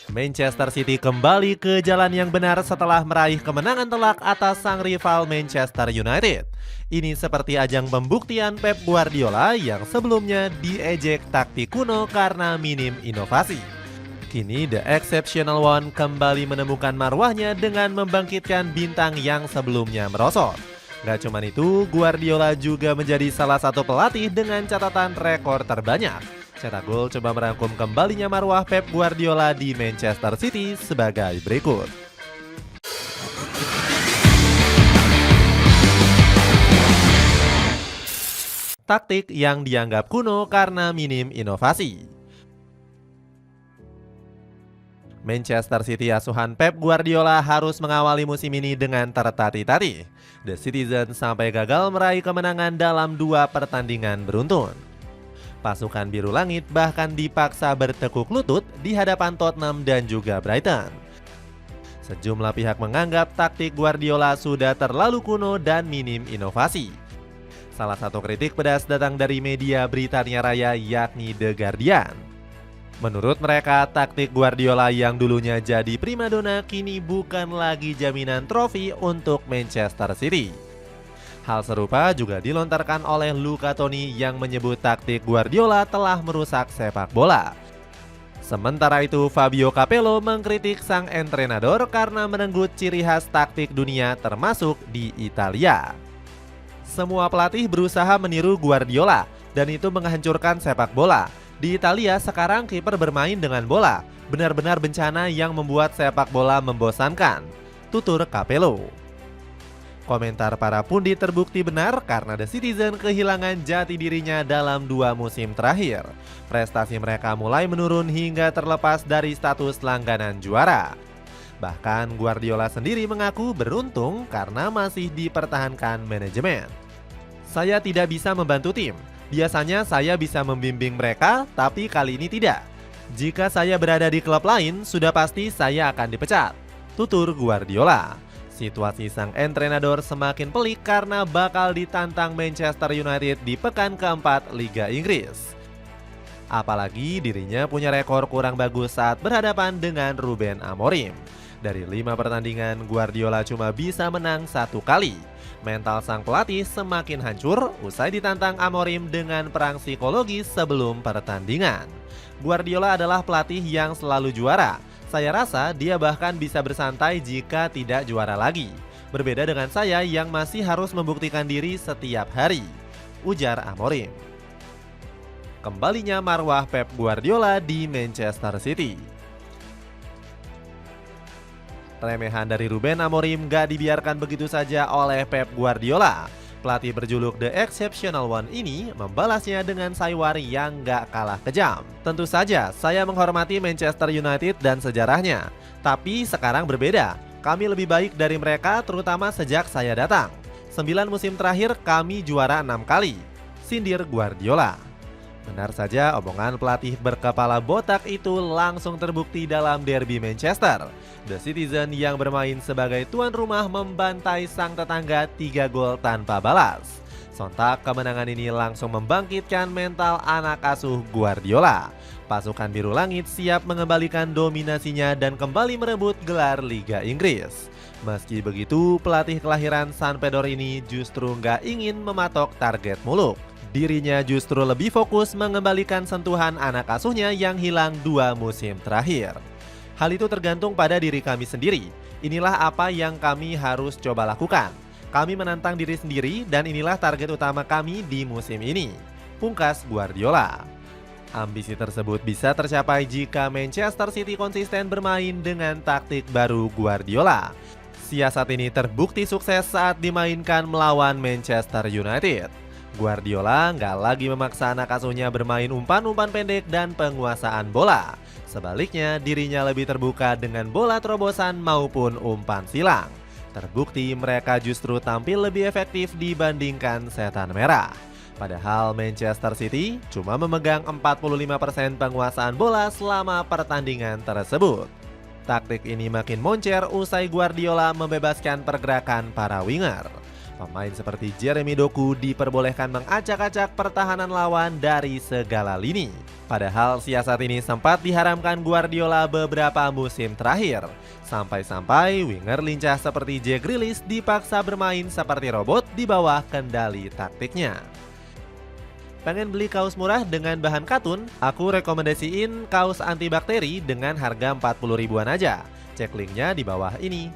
Manchester City kembali ke jalan yang benar setelah meraih kemenangan telak atas sang rival Manchester United. Ini seperti ajang pembuktian Pep Guardiola yang sebelumnya diejek taktik kuno karena minim inovasi. Kini The Exceptional One kembali menemukan marwahnya dengan membangkitkan bintang yang sebelumnya merosot. Gak cuman itu, Guardiola juga menjadi salah satu pelatih dengan catatan rekor terbanyak. Cetak gol coba merangkum kembalinya marwah Pep Guardiola di Manchester City sebagai berikut. Taktik yang dianggap kuno karena minim inovasi. Manchester City asuhan Pep Guardiola harus mengawali musim ini dengan tertatih-tatih. The Citizen sampai gagal meraih kemenangan dalam 2 pertandingan beruntun. Pasukan biru langit bahkan dipaksa bertekuk lutut di hadapan Tottenham dan juga Brighton. Sejumlah pihak menganggap taktik Guardiola sudah terlalu kuno dan minim inovasi. Salah satu kritik pedas datang dari media Britania Raya yakni The Guardian. Menurut mereka, taktik Guardiola yang dulunya jadi primadona kini bukan lagi jaminan trofi untuk Manchester City. Hal serupa juga dilontarkan oleh Luca Toni yang menyebut taktik Guardiola telah merusak sepak bola. Sementara itu, Fabio Capello mengkritik sang entrenador karena merenggut ciri khas taktik dunia termasuk di Italia. Semua pelatih berusaha meniru Guardiola dan itu menghancurkan sepak bola. Di Italia sekarang kiper bermain dengan bola, benar-benar bencana yang membuat sepak bola membosankan, tutur Capello. Komentar para pundit terbukti benar karena The Citizen kehilangan jati dirinya dalam 2 musim terakhir. Prestasi mereka mulai menurun hingga terlepas dari status langganan juara. Bahkan Guardiola sendiri mengaku beruntung karena masih dipertahankan manajemen. Saya tidak bisa membantu tim. Biasanya saya bisa membimbing mereka, tapi kali ini tidak. Jika saya berada di klub lain, sudah pasti saya akan dipecat, tutur Guardiola. Situasi sang entrenador semakin pelik karena bakal ditantang Manchester United di pekan keempat Liga Inggris. Apalagi dirinya punya rekor kurang bagus saat berhadapan dengan Ruben Amorim. Dari 5 pertandingan, Guardiola cuma bisa menang 1 kali. Mental sang pelatih semakin hancur usai ditantang Amorim dengan perang psikologis sebelum pertandingan. Guardiola adalah pelatih yang selalu juara. Saya rasa dia bahkan bisa bersantai jika tidak juara lagi. Berbeda dengan saya yang masih harus membuktikan diri setiap hari, ujar Amorim. Kembalinya marwah Pep Guardiola di Manchester City. Remehan dari Ruben Amorim gak dibiarkan begitu saja oleh Pep Guardiola. Pelatih berjuluk The Exceptional One ini membalasnya dengan saiwari yang gak kalah kejam. Tentu saja saya menghormati Manchester United dan sejarahnya. Tapi sekarang berbeda. Kami lebih baik dari mereka terutama sejak saya datang. 9 musim terakhir kami juara 6 kali, sindir Guardiola. Benar saja, omongan pelatih berkepala botak itu langsung terbukti dalam derby Manchester. The Citizen yang bermain sebagai tuan rumah membantai sang tetangga 3 gol tanpa balas. Sontak kemenangan ini langsung membangkitkan mental anak asuh Guardiola. Pasukan biru langit siap mengembalikan dominasinya dan kembali merebut gelar Liga Inggris. Meski begitu, pelatih kelahiran San Pedro ini justru nggak ingin mematok target muluk. Dirinya justru lebih fokus mengembalikan sentuhan anak asuhnya yang hilang 2 musim terakhir. Hal itu tergantung pada diri kami sendiri. Inilah apa yang kami harus coba lakukan. Kami menantang diri sendiri dan inilah target utama kami di musim ini, pungkas Guardiola. Ambisi tersebut bisa tercapai jika Manchester City konsisten bermain dengan taktik baru Guardiola. Siasat ini terbukti sukses saat dimainkan melawan Manchester United. Guardiola nggak lagi memaksa anak asuhnya bermain umpan-umpan pendek dan penguasaan bola. Sebaliknya, dirinya lebih terbuka dengan bola terobosan maupun umpan silang. Terbukti mereka justru tampil lebih efektif dibandingkan setan merah. Padahal Manchester City cuma memegang 45% penguasaan bola selama pertandingan tersebut. Taktik ini makin moncer usai Guardiola membebaskan pergerakan para winger. Pemain seperti Jeremy Doku diperbolehkan mengacak-acak pertahanan lawan dari segala lini. Padahal siasat ini sempat diharamkan Guardiola beberapa musim terakhir. Sampai-sampai winger lincah seperti Jack Grealish dipaksa bermain seperti robot di bawah kendali taktiknya. Pengen beli kaos murah dengan bahan katun? Aku rekomendasiin kaos antibakteri dengan harga 40 ribuan aja. Cek linknya di bawah ini.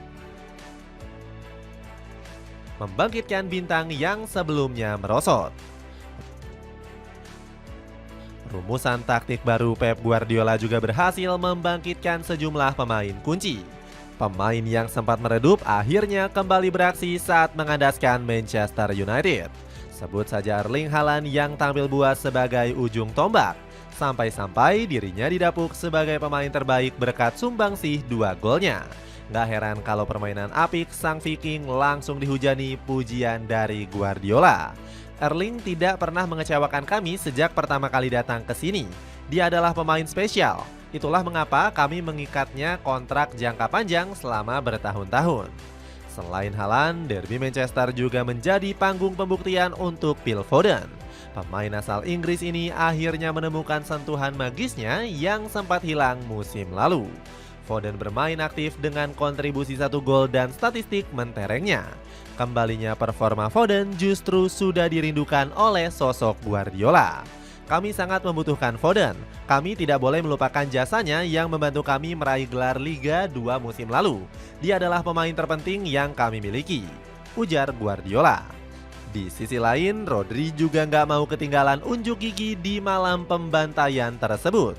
Membangkitkan bintang yang sebelumnya merosot. Rumusan taktik baru Pep Guardiola juga berhasil membangkitkan sejumlah pemain kunci. Pemain yang sempat meredup akhirnya kembali beraksi saat mengandaskan Manchester United. Sebut saja Erling Haaland yang tampil buas sebagai ujung tombak. Sampai-sampai dirinya didapuk sebagai pemain terbaik berkat sumbangsih 2 golnya. Gak heran kalau permainan apik sang Viking langsung dihujani pujian dari Guardiola. Erling tidak pernah mengecewakan kami sejak pertama kali datang ke sini. Dia adalah pemain spesial. Itulah mengapa kami mengikatnya kontrak jangka panjang selama bertahun-tahun. Selain Haaland, derby Manchester juga menjadi panggung pembuktian untuk Phil Foden. Pemain asal Inggris ini akhirnya menemukan sentuhan magisnya yang sempat hilang musim lalu. Foden bermain aktif dengan kontribusi 1 gol dan statistik menterengnya. Kembalinya performa Foden justru sudah dirindukan oleh sosok Guardiola. Kami sangat membutuhkan Foden. Kami tidak boleh melupakan jasanya yang membantu kami meraih gelar Liga 2 musim lalu. Dia adalah pemain terpenting yang kami miliki, ujar Guardiola. Di sisi lain, Rodri juga nggak mau ketinggalan unjuk gigi di malam pembantaian tersebut.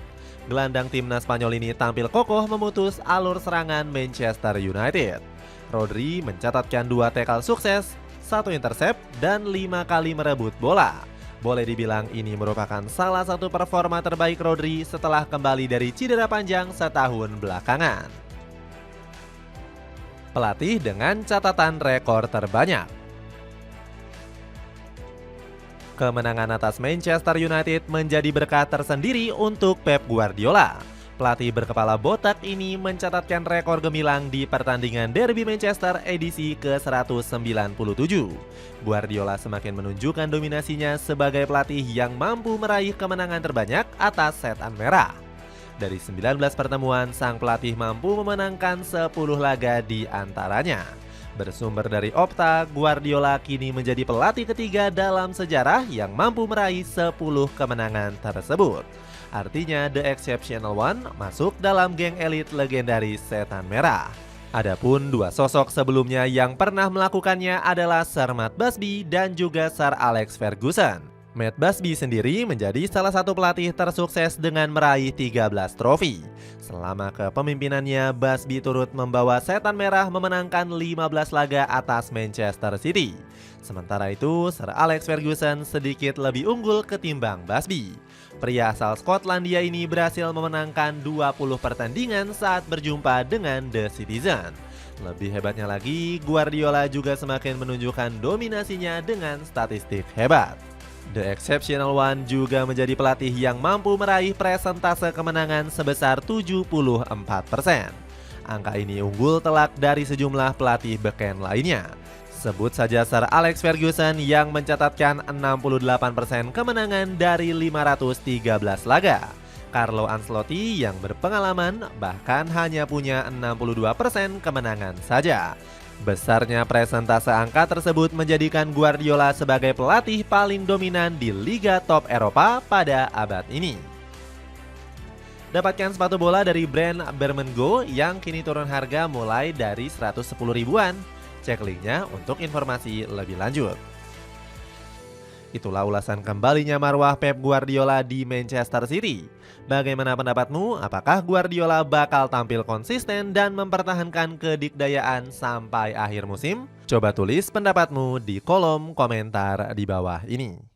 Gelandang timnas Spanyol ini tampil kokoh memutus alur serangan Manchester United. Rodri mencatatkan 2 tackle sukses, 1 intercept, dan 5 kali merebut bola. Boleh dibilang ini merupakan salah satu performa terbaik Rodri setelah kembali dari cedera panjang setahun belakangan. Pelatih dengan catatan rekor terbanyak. Kemenangan atas Manchester United menjadi berkah tersendiri untuk Pep Guardiola. Pelatih berkepala botak ini mencatatkan rekor gemilang di pertandingan derby Manchester edisi ke-197. Guardiola semakin menunjukkan dominasinya sebagai pelatih yang mampu meraih kemenangan terbanyak atas setan merah. Dari 19 pertemuan, sang pelatih mampu memenangkan 10 laga di antaranya. Bersumber dari Opta, Guardiola kini menjadi pelatih ketiga dalam sejarah yang mampu meraih 10 kemenangan tersebut. Artinya The Exceptional One masuk dalam geng elit legendaris setan merah. Adapun 2 sosok sebelumnya yang pernah melakukannya adalah Sir Matt Busby dan juga Sir Alex Ferguson. Matt Busby sendiri menjadi salah satu pelatih tersukses dengan meraih 13 trofi. Selama kepemimpinannya, Busby turut membawa setan merah memenangkan 15 laga atas Manchester City. Sementara itu, Sir Alex Ferguson sedikit lebih unggul ketimbang Busby. Pria asal Skotlandia ini berhasil memenangkan 20 pertandingan saat berjumpa dengan The Citizen. Lebih hebatnya lagi, Guardiola juga semakin menunjukkan dominasinya dengan statistik hebat. The Exceptional One juga menjadi pelatih yang mampu meraih persentase kemenangan sebesar 74%. Angka ini unggul telak dari sejumlah pelatih beken lainnya. Sebut saja Sir Alex Ferguson yang mencatatkan 68% kemenangan dari 513 laga. Carlo Ancelotti yang berpengalaman bahkan hanya punya 62% kemenangan saja. Besarnya presentase angka tersebut menjadikan Guardiola sebagai pelatih paling dominan di Liga Top Eropa pada abad ini. Dapatkan sepatu bola dari brand Bermengo yang kini turun harga mulai dari 110 ribuan. Cek linknya untuk informasi lebih lanjut. Itulah ulasan kembalinya marwah Pep Guardiola di Manchester City. Bagaimana pendapatmu? Apakah Guardiola bakal tampil konsisten dan mempertahankan kedikdayaan sampai akhir musim? Coba tulis pendapatmu di kolom komentar di bawah ini.